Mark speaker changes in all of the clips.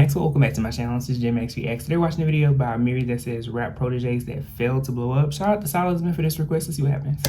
Speaker 1: Maxwell. Welcome back to my channel. This is Max Reacts. Today we're watching a video by Amiri that says rap proteges that failed to blow up. Shout out to Solomon for this request. Let's see what happens.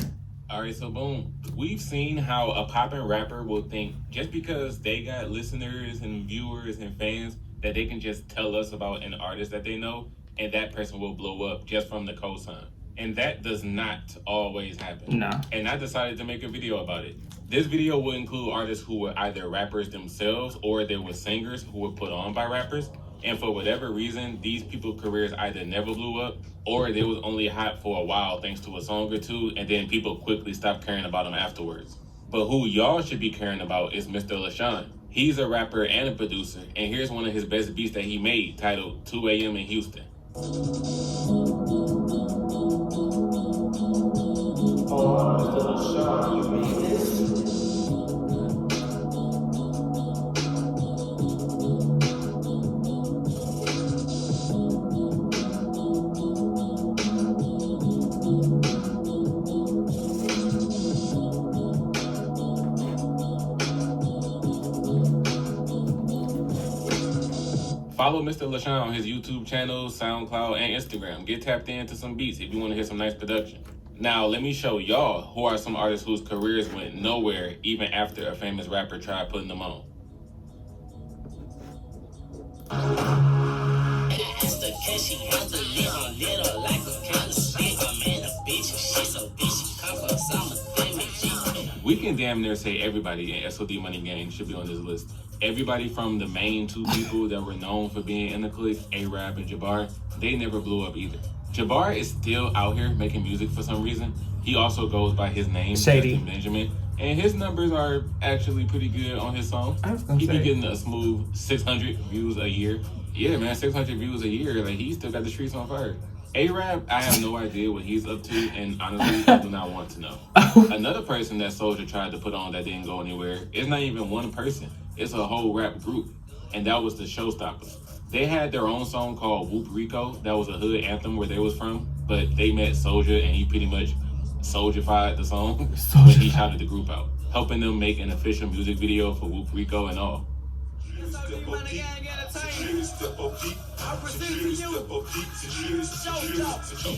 Speaker 2: Alright, so boom. We've seen how a poppin' rapper will think just because they got listeners and viewers and fans that they can just tell us about an artist that they know and that person will blow up just from the cosign. And that does not always happen.
Speaker 1: No.
Speaker 2: And I decided to make a video about it. This video will include artists who were either rappers themselves or they were singers who were put on by rappers. And for whatever reason, these people's careers either never blew up or they was only hot for a while thanks to a song or two, and then people quickly stopped caring about them afterwards. But who y'all should be caring about is Mr. LaShawn. He's a rapper and a producer, and here's one of his best beats that he made titled 2 a.m. in Houston. Follow Mr. LaShawn on his YouTube channel, SoundCloud, and Instagram. Get tapped into some beats if you want to hear some nice production. Now, let me show y'all who are some artists whose careers went nowhere even after a famous rapper tried putting them on. We can damn near say everybody in SOD Money Gang should be on this list. Everybody from the main two people that were known for being in the clique, A-Rap and Jabbar, they never blew up either. Jabbar is still out here making music for some reason. He also goes by his name,
Speaker 1: Shady
Speaker 2: Justin Benjamin, and his numbers are actually pretty good on his song. He be getting a smooth 600 views a year. Yeah, man, 600 views a year. Like, he still got the streets on fire. A-Rap, I have no idea what he's up to, and honestly, I do not want to know. Another person that Soulja tried to put on that didn't go anywhere, it's not even one person. It's a whole rap group, and that was the Showstoppers. They had their own song called Whoop Rico. That was a hood anthem where they was from, but they met Soulja, and he pretty much Soulja-fied the song when he shouted the group out, helping them make an official music video for Whoop Rico and all.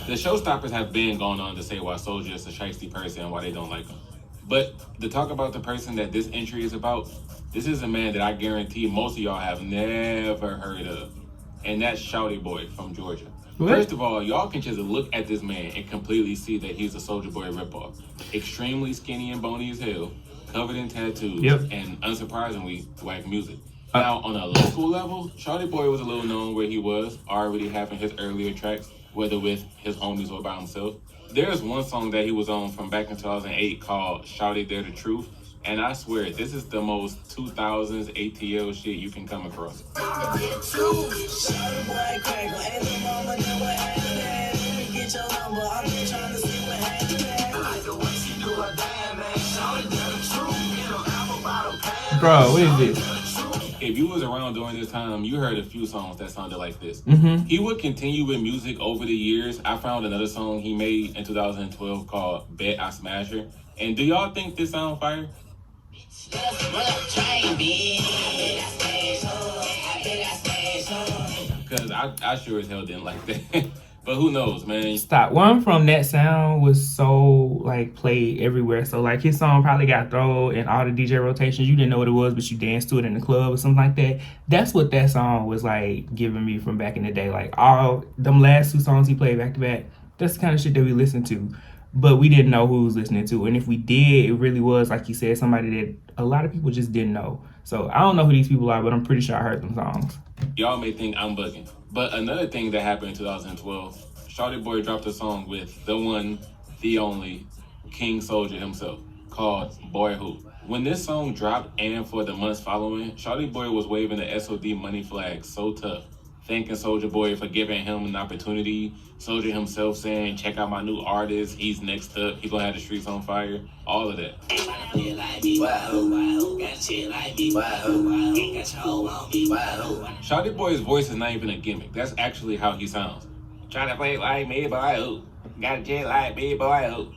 Speaker 2: The Showstoppers have been going on to say why Soulja is a shiesty person and why they don't like him. But to talk about the person that this entry is about, this is a man that I guarantee most of y'all have never heard of. And that's Soulja Boy from Georgia. What? First of all, y'all can just look at this man and completely see that he's a Soulja Boy ripoff. Extremely skinny and bony as hell, covered in tattoos, and unsurprisingly, whack music. Now, on a local level, Soulja Boy was a little known where he was, already having his earlier tracks, whether with his homies or by himself. There's one song that he was on from back in 2008 called Shawty They're the Truth, and I swear, this is the most 2000s ATL shit you can come across.
Speaker 1: Bro, what is this?
Speaker 2: If you was around during this time, you heard a few songs that sounded like this. He would continue with music over the years. I found another song he made in 2012 called Bet I Smash Her. And do y'all think this sound fire? Because I sure as hell didn't like that. But who knows, man.
Speaker 1: Stop. One from that sound was so, like, played everywhere. So, like, his song probably got thrown in all the DJ rotations. You didn't know what it was, but you danced to it in the club or something like that. That's what that song was, like, giving me from back in the day. Like, all them last two songs he played back to back, that's the kind of shit that we listened to. But we didn't know who was listening to. And if we did, it really was, like you said, somebody that a lot of people just didn't know. So, I don't know who these people are, but I'm pretty sure I heard them songs.
Speaker 2: Y'all may think I'm bugging. But another thing that happened in 2012, Soulja Boy dropped a song with the one, the only, King Soulja himself, called Boy Who. When this song dropped and for the months following, Soulja Boy was waving the SOD money flag so tough, thanking Soulja Boy for giving him an opportunity, Soulja himself saying, check out my new artist, he's next up, he's gonna have the streets on fire, all of that. Soulja Boy's voice is not even a gimmick, that's actually how he sounds. Trying to play like me, boy, got a jet like me, boy.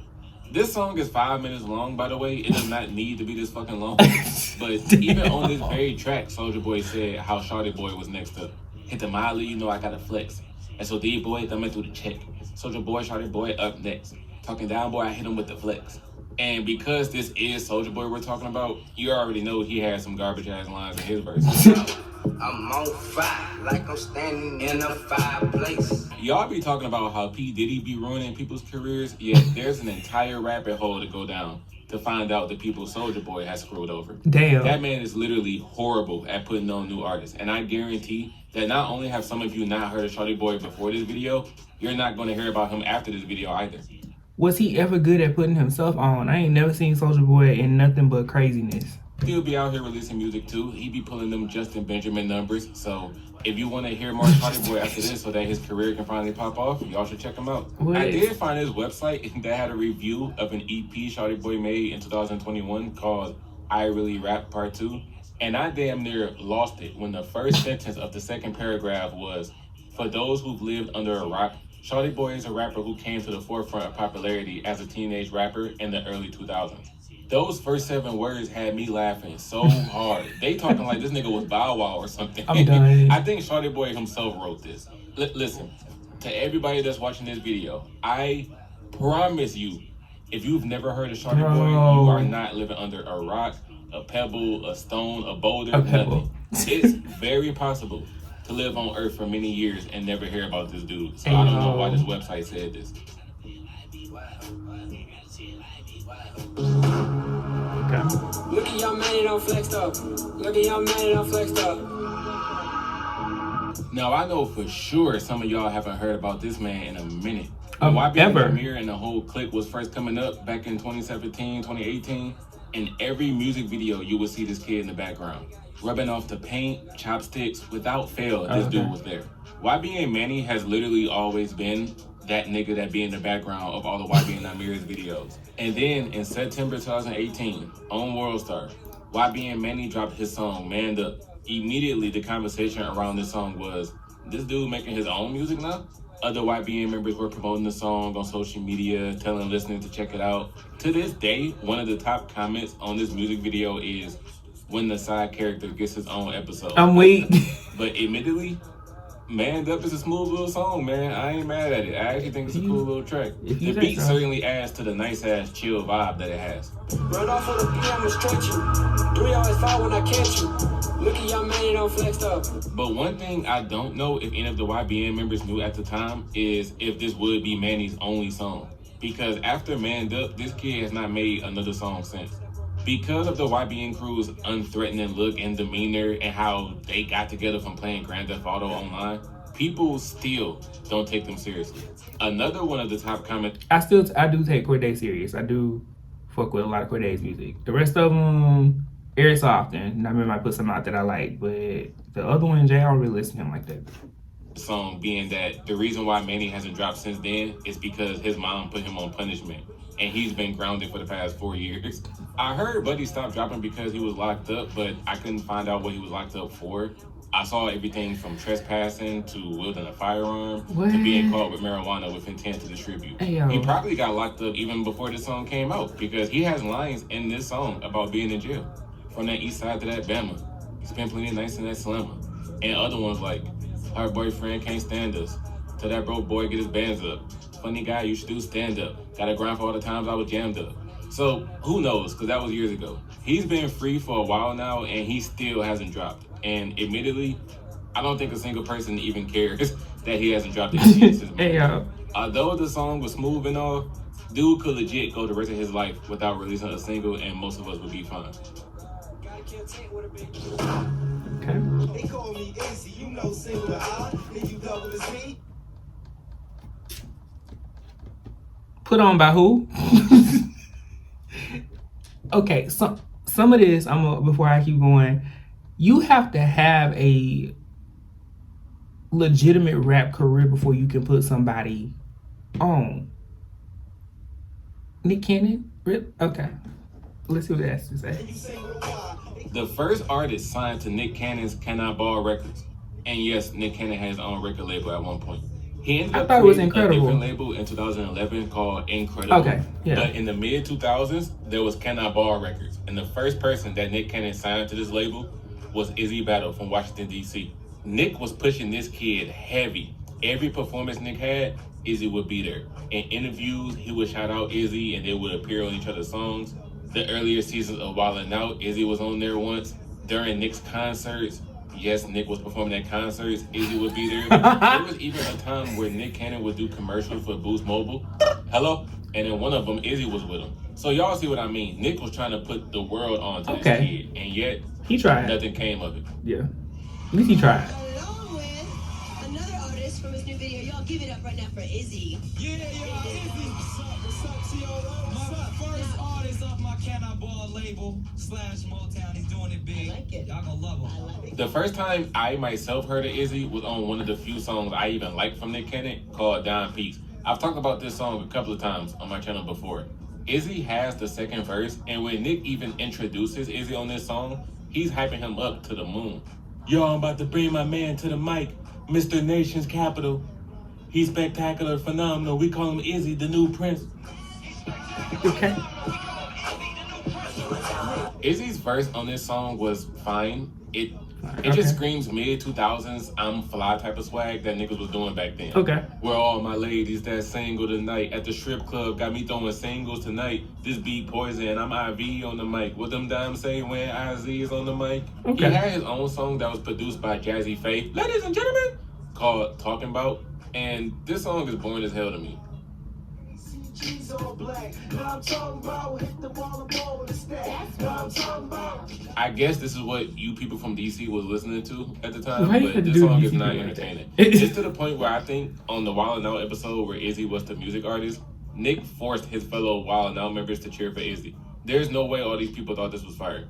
Speaker 2: This song is 5 minutes long, by the way. It does not need to be this fucking long. But even on this very track, Soulja Boy said how Shawty Boy was next up. Hit the Molly, you know I gotta flex. And so D Boy thumbing through the check. Soulja Boy, Shawty Boy up next. Talking down boy, I hit him with the flex. And because this is Soulja Boy we're talking about, you already know he has some garbage ass lines in his verse.
Speaker 3: I'm on fire, like I'm standing in a fireplace.
Speaker 2: Y'all be talking about how P. Diddy be ruining people's careers, yet there's an entire rabbit hole to go down to find out the people Soulja Boy has screwed over.
Speaker 1: Damn.
Speaker 2: That man is literally horrible at putting on new artists. And I guarantee that not only have some of you not heard of Shawty Boy before this video, you're not going to hear about him after this video either.
Speaker 1: Was he ever good at putting himself on? I ain't never seen Soulja Boy in nothing but craziness.
Speaker 2: He'll be out here releasing music too. He be pulling them Justin Benjamin numbers. So if you want to hear more Shawty Boy after this so that his career can finally pop off, y'all should check him out.
Speaker 1: What?
Speaker 2: I did find his website that had a review of an EP Shawty Boy made in 2021 called I Really Rap Part 2. And I damn near lost it when the first sentence of the second paragraph was, for those who've lived under a rock, Shawty Boy is a rapper who came to the forefront of popularity as a teenage rapper in the early 2000s. Those first 7 words had me laughing so hard. They talking like this nigga was Bow Wow or something.
Speaker 1: I'm done.
Speaker 2: I think Shawty Boy himself wrote this. Listen, to everybody that's watching this video, I promise you, if you've never heard of Shawty Boy, you are not living under a rock, a pebble, a stone, a boulder, nothing. It's very possible to live on Earth for many years and never hear about this dude. So I don't know why this website said this.
Speaker 1: Okay.
Speaker 3: Look at y'all man, it don't flexed up. Look at y'all man, it don't flexed up.
Speaker 2: Now, I know for sure some of y'all haven't heard about this man in a minute. YBN
Speaker 1: Ever.
Speaker 2: Amiri and the whole clique was first coming up back in 2017, 2018. In every music video, you would see this kid in the background. Rubbing off the paint, chopsticks, without fail, this dude was there. YBN Manny has literally always been that nigga that be in the background of all the YBN Amiri's videos. And then in September 2018, on World Star, YBN Manny dropped his song, Manned Up. Immediately, the conversation around this song was, this dude making his own music now? Other YBN members were promoting the song on social media, telling listeners to check it out. To this day, one of the top comments on this music video is, when the side character gets his own episode.
Speaker 1: I'm weak.
Speaker 2: But admittedly, Manned Up is a smooth little song, man. I ain't mad at it. I actually think it's a cool little track. The beat certainly adds to the nice ass chill vibe that it has.
Speaker 3: Run off of the beat, I'ma stretch you. 3 always fall when I catch you. Look at y'all man, it don't flexed up.
Speaker 2: But one thing I don't know if any of the YBN members knew at the time is if this would be Manny's only song. Because after Manned Up, this kid has not made another song since. Because of the YBN crew's unthreatening look and demeanor and how they got together from playing Grand Theft Auto online, people still don't take them seriously. Another one of the top comments...
Speaker 1: I do take Cordae serious. I do fuck with a lot of Cordae's music. The rest of them, every so often, I remember I put some out that I like, but the other ones, I don't really listen to him like that.
Speaker 2: Song being that the reason why Manny hasn't dropped since then is because his mom put him on punishment. And he's been grounded for the past 4 years. I heard Buddy stopped dropping because he was locked up, but I couldn't find out what he was locked up for. I saw everything from trespassing to wielding a firearm to being caught with marijuana with intent to distribute. He probably got locked up even before this song came out because he has lines in this song about being in jail. From that east side to that Bama. He spent plenty of nights in that slammer. And other ones like, her boyfriend can't stand us. Till that broke boy get his bands up. Funny guy, you should do stand up. Gotta grind for all the times I was jammed up. So who knows, because that was years ago. He's been free for a while now and he still hasn't dropped. And admittedly, I don't think a single person even cares that he hasn't dropped anything since. Although the song was smooth and all, dude could legit go the rest of his life without releasing a single and most of us would be fine.
Speaker 1: Okay.
Speaker 4: They call me easy, you know, single I, then you double as me.
Speaker 1: Put on by who? Okay, so some of this, before I keep going, you have to have a legitimate rap career before you can put somebody on. Nick Cannon? Okay. Let's see what it has to say.
Speaker 2: The first artist signed to Nick Cannon's Cannot Ball Records. And yes, Nick Cannon had his own record label at one point. He ended
Speaker 1: I
Speaker 2: up
Speaker 1: thought it was
Speaker 2: creating a
Speaker 1: Incredible.
Speaker 2: different label in 2011 called Incredible.
Speaker 1: Okay, yeah.
Speaker 2: But in the mid 2000s, there was Can I Ball Records, and the first person that Nick Cannon signed to this label was Izzy Battle from Washington D.C. Nick was pushing this kid heavy. Every performance Nick had, Izzy would be there. In interviews, he would shout out Izzy, and they would appear on each other's songs. The earlier seasons of Wildin' Out, Izzy was on there once. During Nick's concerts, yes, Nick was performing at concerts, Izzy would be there. There was even a time where Nick Cannon would do commercials for Boost Mobile. Hello? And in one of them, Izzy was with him. So y'all see what I mean. Nick was trying to put the world onto this kid, and yet
Speaker 1: he tried.
Speaker 2: Nothing came of it.
Speaker 1: Yeah. At least he tried.
Speaker 5: Along with another artist from his new video. Y'all give it up right now for Izzy.
Speaker 4: Yeah, Izzy. What's up, T.O.O.? My first artist off my Can I Ball label / Motown. He's doing it big.
Speaker 5: I like it.
Speaker 4: Y'all gonna love him.
Speaker 5: I love it.
Speaker 2: The first time I myself heard of Izzy was on one of the few songs I even liked from Nick Cannon called Dime Peaks. I've talked about this song a couple of times on my channel before. Izzy has the second verse, and when Nick even introduces Izzy on this song, he's hyping him up to the moon. Yo, I'm about to bring my man to the mic, Mr. Nation's Capital. He's spectacular, phenomenal. We call him Izzy, the new prince.
Speaker 1: Okay.
Speaker 2: Izzy's verse on this song was fine. It just screams mid 2000s I'm fly type of swag that niggas was doing back then.
Speaker 1: Okay.
Speaker 2: Where all my ladies that single tonight at the strip club got me throwing singles tonight. This beat poison, I'm IV on the mic. What them dimes say when IZ is on the mic?
Speaker 1: Okay.
Speaker 2: He had his own song that was produced by Jazzy Faith, ladies and gentlemen, called Talking About. And this song is boring as hell to me.
Speaker 4: Cheese all black. Now I'm talking about hit the ball and ball with a stack. Now I'm talking about.
Speaker 2: I guess this is what you people from DC was listening to at the time,
Speaker 1: Why you
Speaker 2: but
Speaker 1: had to
Speaker 2: this
Speaker 1: do
Speaker 2: song
Speaker 1: DC
Speaker 2: is not
Speaker 1: like that?
Speaker 2: entertaining. It's to the point where I think on the Wild 'N Out episode where Izzy was the music artist, Nick forced his fellow Wild 'N Out members to cheer for Izzy. There's no way all these people thought this was fire.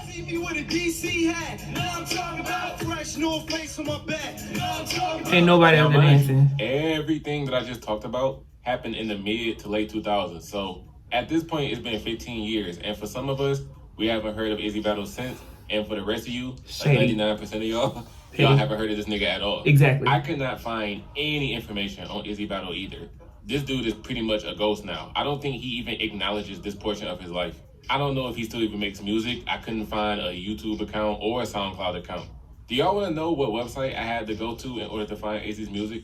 Speaker 4: See me with a DC hat. Now I'm talking about fresh North Face on my back. Now I'm talking about.
Speaker 1: Ain't nobody
Speaker 2: Now,
Speaker 1: out there
Speaker 2: mind you,
Speaker 1: dancing.
Speaker 2: everything that I just talked about happened in the mid to late 2000s. So at this point, it's been 15 years. And for some of us, we haven't heard of Izzy Battle since. And for the rest of you,
Speaker 1: Shady.
Speaker 2: like 99% of y'all,
Speaker 1: Shady.
Speaker 2: y'all haven't heard of this nigga at all.
Speaker 1: Exactly.
Speaker 2: I could not find any information on Izzy Battle either. This dude is pretty much a ghost now. I don't think he even acknowledges this portion of his life. I don't know if he still even makes music. I couldn't find a YouTube account or a SoundCloud account. Do y'all want to know what website I had to go to in order to find Izzy's music?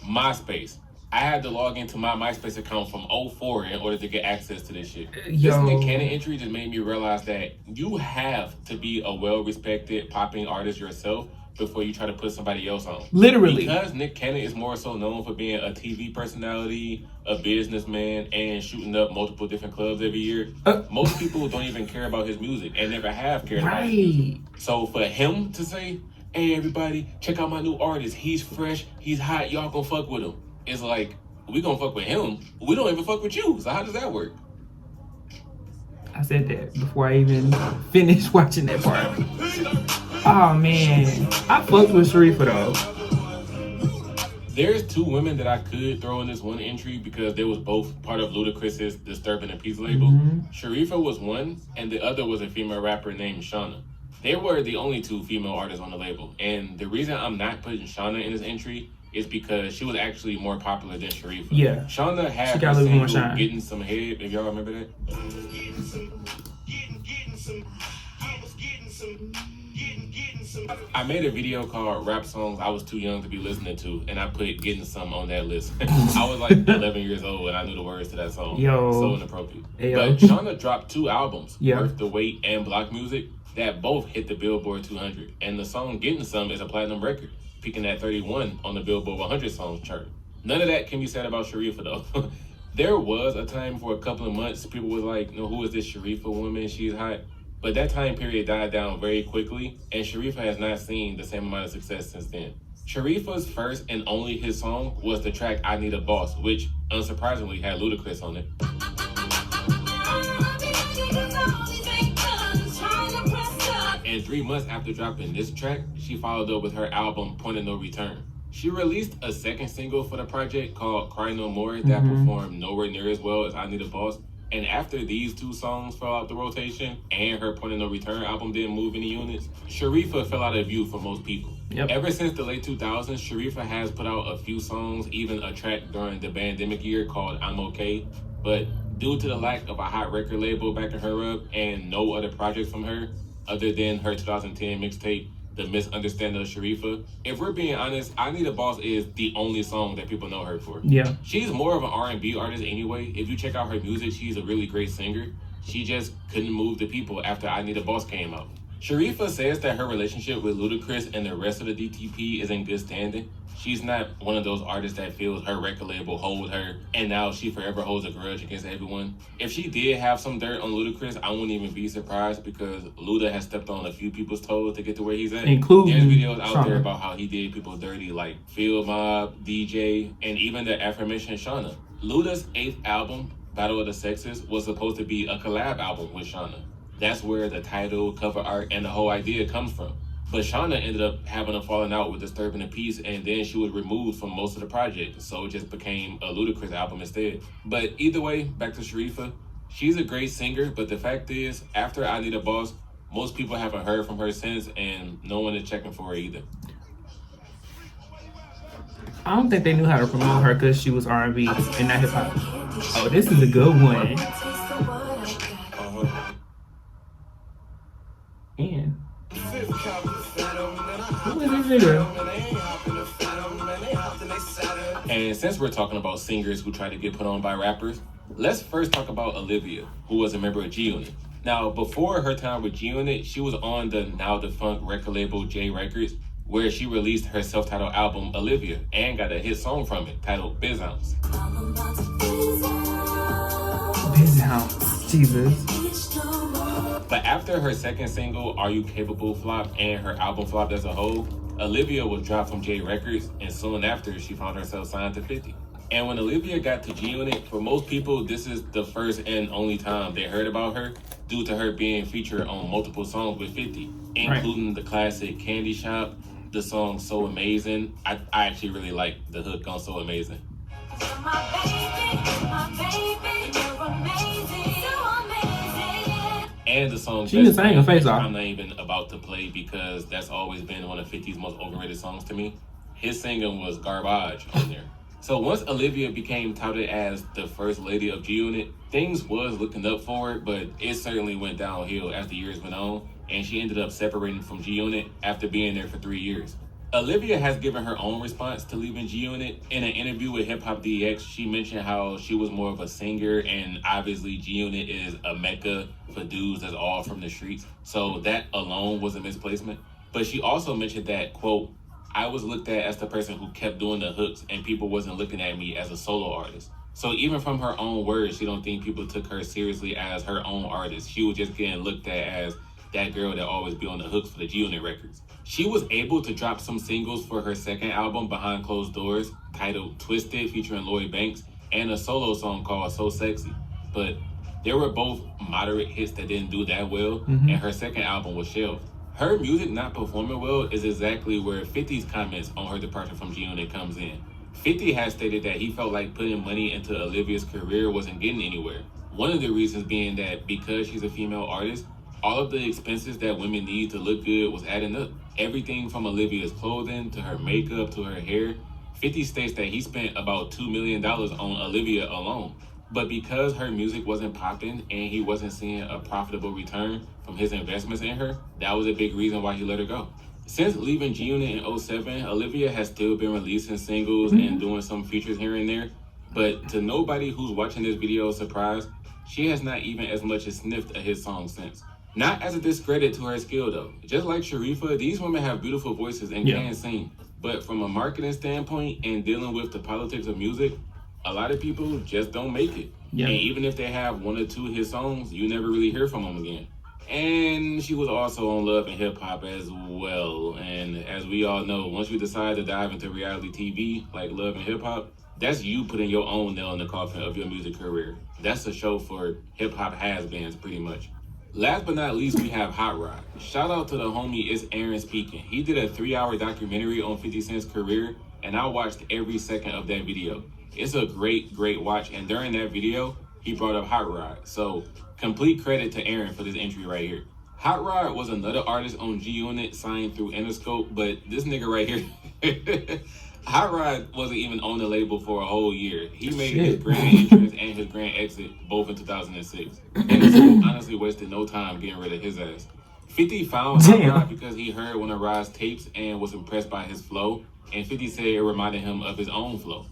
Speaker 2: MySpace. I had to log into my MySpace account from 04 in order to get access to this shit.
Speaker 1: Yo.
Speaker 2: This Nick Cannon entry just made me realize that you have to be a well-respected popping artist yourself before you try to put somebody else on.
Speaker 1: Literally.
Speaker 2: Because Nick Cannon is more so known for being a TV personality, a businessman, and shooting up multiple different clubs every year, most people don't even care about his music and never have cared about his music.
Speaker 1: Right.
Speaker 2: So for him to say, hey everybody, check out my new artist, he's fresh, he's hot, y'all gonna fuck with him. It's like, we gonna fuck with him, we don't even fuck with you. So how does that work?
Speaker 1: I said that before I even finished watching that part. Oh man, I fucked with Sharifa though.
Speaker 2: There's two women that I could throw in this one entry because they was both part of Ludacris's Disturbing the Peace label. Sharifa was one, and the other was a female rapper named Shauna. They were the only two female artists on the label, and the reason I'm not putting Shauna in this entry is because she was actually more popular than Sharifa.
Speaker 1: Yeah.
Speaker 2: Shauna had
Speaker 1: She got
Speaker 2: her
Speaker 1: a little more
Speaker 2: single
Speaker 1: shine.
Speaker 2: Getting Some Head, if y'all remember that. I made a video called Rap Songs I Was Too Young to Be Listening To, and I put Getting Some on that list. I was like 11 years old and I knew the words to that song.
Speaker 1: Yo.
Speaker 2: So inappropriate.
Speaker 1: Ayo.
Speaker 2: But Shauna dropped 2 albums,
Speaker 1: Yeah.
Speaker 2: Worth the Wait and Block Music, that both hit the Billboard 200. And the song Getting Some is a platinum record, peaking at 31 on the Billboard 100 songs chart. None of that can be said about Sharifa though. There was a time for a couple of months, people was like, no, who is this Sharifa woman? She's hot. But that time period died down very quickly, and Sharifa has not seen the same amount of success since then. Sharifa's first and only hit song was the track I Need a Boss, which unsurprisingly had Ludacris on it. And 3 months after dropping this track, she followed up with her album Point of No Return. She released a second single for the project called Cry No More that performed nowhere near as well as I Need a Boss, And after these two songs fell out the rotation and her Point of No Return album didn't move any units, Sharifa fell out of view for most people.
Speaker 1: Yep.
Speaker 2: Ever since the late 2000s, Sharifa has put out a few songs, even a track during the pandemic year called I'm Okay. But due to the lack of a hot record label backing her up and no other projects from her, other than her 2010 mixtape, The Misunderstanding of Sharifa, if we're being honest, I Need a Boss is the only song that people know her for.
Speaker 1: Yeah.
Speaker 2: She's more of an R&B artist anyway. If you check out her music, she's a really great singer. She just couldn't move the people after I Need a Boss came out. Sharifa says that her relationship with Ludacris and the rest of the DTP is in good standing. She's not one of those artists that feels her record label hold her and now she forever holds a grudge against everyone. If she did have some dirt on Ludacris, I wouldn't even be surprised because Luda has stepped on a few people's toes to get to where he's at.
Speaker 1: Including
Speaker 2: There's videos out
Speaker 1: Shauna.
Speaker 2: there about how he did people dirty like Field Mob, DJ, and even the aforementioned Shauna. Luda's 8th album, Battle of the Sexes, was supposed to be a collab album with Shauna. That's where the title, cover art, and the whole idea comes from. But Shauna ended up having a falling out with Disturbing the Peace, and then she was removed from most of the project, so it just became a Ludacris album instead. But either way, back to Sharifa. She's a great singer, but the fact is, after I Need a Boss, most people haven't heard from her since, and no one is checking for her either.
Speaker 1: I don't think they knew how to promote her because she was R&B and not hip hop. Oh, this is a good one. And who is this nigga?
Speaker 2: And since we're talking about singers who try to get put on by rappers, let's first talk about Olivia, who was a member of G-Unit. Now, before her time with G-Unit, she was on the now defunct record label J Records, where she released her self-titled album, Olivia, and got a hit song from it, titled Biz Ounce.
Speaker 1: Biz Ounce. Jesus.
Speaker 2: But after her second single, Are You Capable flop, and her album flopped as a whole, Olivia was dropped from J Records, and soon after, she found herself signed to 50. And when Olivia got to G-Unit, for most people, this is the first and only time they heard about her, due to her being featured on multiple songs with 50, including the classic Candy Shop, the song So Amazing. I actually really like the hook on So Amazing. And the song
Speaker 1: She can sing her face off.
Speaker 2: I'm not even about to play because that's always been one of 50's most overrated songs to me. His singing was garbage on there. So once Olivia became touted as the first lady of G-Unit, things was looking up for her, but it certainly went downhill as the years went on, and she ended up separating from G-Unit after being there for 3 years. Olivia has given her own response to leaving G-Unit. In an interview with Hip Hop DX, she mentioned how she was more of a singer, and obviously G-Unit is a mecca for dudes that's all from the streets. So that alone was a misplacement. But she also mentioned that, quote, I was looked at as the person who kept doing the hooks and people wasn't looking at me as a solo artist. So even from her own words, she don't think people took her seriously as her own artist. She was just getting looked at as that girl that always be on the hooks for the G-Unit records. She was able to drop some singles for her second album, Behind Closed Doors, titled Twisted, featuring Lloyd Banks, and a solo song called So Sexy. But they were both moderate hits that didn't do that well, and her second album was shelved. Her music not performing well is exactly where 50's comments on her departure from G-Unit comes in. 50 has stated that he felt like putting money into Olivia's career wasn't getting anywhere. One of the reasons being that because she's a female artist, all of the expenses that women need to look good was adding up. Everything from Olivia's clothing to her makeup to her hair. 50 states that he spent about $2 million on Olivia alone. But because her music wasn't popping and he wasn't seeing a profitable return from his investments in her, that was a big reason why he let her go. Since leaving G-Unit in 2007, Olivia has still been releasing singles and doing some features here and there. But to nobody who's watching this video surprise, she has not even as much as sniffed a hit song since. Not as a discredit to her skill though. Just like Sharifa, these women have beautiful voices and can sing. But from a marketing standpoint and dealing with the politics of music, a lot of people just don't make it. And even if they have one or two hit songs, you never really hear from them again. And she was also on Love and Hip Hop as well. And as we all know, once you decide to dive into reality TV like Love and Hip Hop, that's you putting your own nail in the coffin of your music career. That's a show for hip hop has-beens pretty much. Last but not least, we have Hot Rod. Shout out to the homie It's Aaron Speaking. He did a 3-hour documentary on 50 Cent's career, and I watched every second of that video. It's a great watch, and during that video, he brought up Hot Rod. So complete credit to Aaron for this entry right here. Hot Rod was another artist on G Unit signed through Interscope, but this nigga right here, Hot Rod wasn't even on the label for a whole year. He made his grand entrance and his grand exit both in 2006. Interscope honestly wasted no time getting rid of his ass. 50 found Hot Rod because he heard one of Rod's tapes and was impressed by his flow, and 50 said it reminded him of his own flow.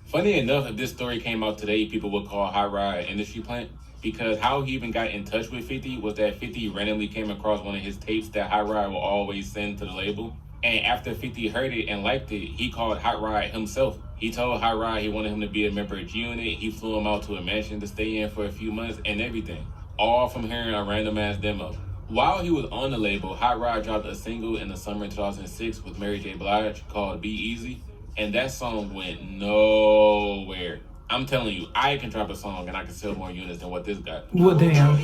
Speaker 2: Funny enough, if this story came out today, people would call Hot Rod an industry plant, because how he even got in touch with 50 was that 50 randomly came across one of his tapes that Hot Rod will always send to the label. And after 50 heard it and liked it, he called Hot Rod himself. He told Hot Rod he wanted him to be a member of G Unit. He flew him out to a mansion to stay in for a few months and everything. All from hearing a random ass demo. While he was on the label, Hot Rod dropped a single in the summer of 2006 with Mary J. Blige called Be Easy. And that song went nowhere. I'm telling you, I can drop a song and I can sell more units than what this got.
Speaker 1: Well, damn.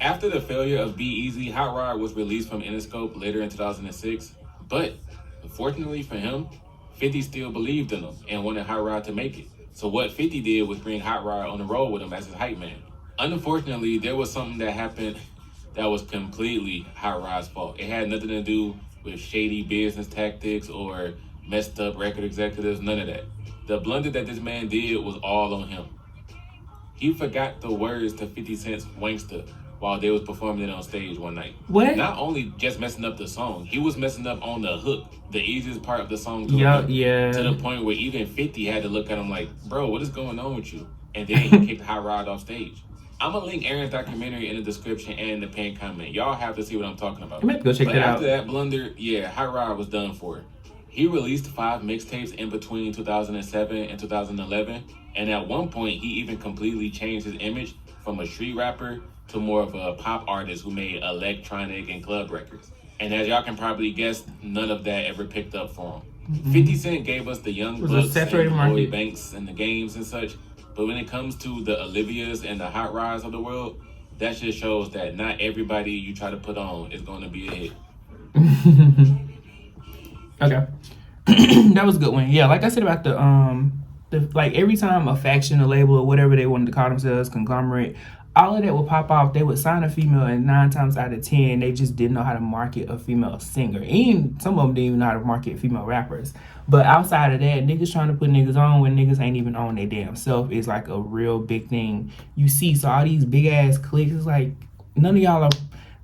Speaker 2: After the failure of Be Easy, Hot Rod was released from Interscope later in 2006. But unfortunately for him, 50 still believed in him and wanted Hot Rod to make it. So what 50 did was bring Hot Rod on the road with him as his hype man. Unfortunately, there was something that happened that was completely Hot Rod's fault. It had nothing to do with shady business tactics or messed up record executives, none of that. The blunder that this man did was all on him. He forgot the words to 50 Cent's Wanksta while they was performing it on stage one night.
Speaker 1: What?
Speaker 2: Not only just messing up the song, he was messing up on the hook, the easiest part of the song to
Speaker 1: Yeah,
Speaker 2: remember,
Speaker 1: yeah.
Speaker 2: to the point where even 50 had to look at him like, bro, what is going on with you? And then he kicked Hot Rod off stage. I'm gonna link Aaron's documentary in the description and in the pinned comment. Y'all have to see what I'm talking about.
Speaker 1: You might go check
Speaker 2: but
Speaker 1: that out.
Speaker 2: after that blunder, yeah, Hot Rod was done for. He released 5 mixtapes in between 2007 and 2011, and at one point he even completely changed his image from a street rapper to more of a pop artist who made electronic and club records. And as y'all can probably guess, none of that ever picked up for him. 50 Cent gave us the Young Bucks and the Lloyd Banks and the Games and such. But when it comes to the Olivias and the Hot Rods of the world, that just shows that not everybody you try to put on is going to be a hit.
Speaker 1: Okay. That was a good one. Yeah, like I said about the like every time a faction, a label, or whatever they wanted to call themselves, conglomerate, all of that would pop off. They would sign a female, and 9 times out of 10, they just didn't know how to market a female singer. And some of them didn't even know how to market female rappers. But outside of that, niggas trying to put niggas on when niggas ain't even on their damn self is like a real big thing you see. So all these big ass clicks, it's like none of y'all are,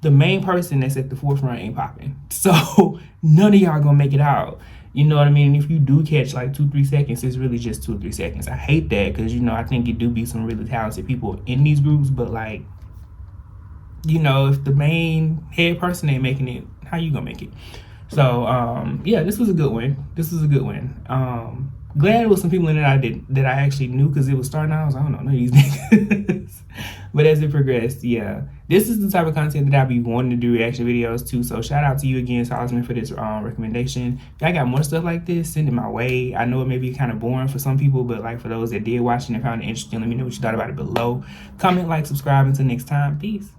Speaker 1: the main person that's at the forefront ain't popping. So none of y'all gonna make it out. You know what I mean? If you do catch like 2-3 seconds, it's really just 2-3 seconds. I hate that because, you know, I think it do be some really talented people in these groups, but like, you know, if the main head person ain't making it, how you gonna make it? So yeah, this was a good one. Glad it was some people in it that I actually knew, because it was starting out. I was like, I don't know these niggas. But as it progressed, yeah, this is the type of content that I be wanting to do reaction videos to. So shout out to you again, Solomon, for this recommendation. If y'all got more stuff like this, send it my way. I know it may be kind of boring for some people, but like for those that did watch it and found it interesting, let me know what you thought about it below. Comment, like, subscribe. Until next time, peace.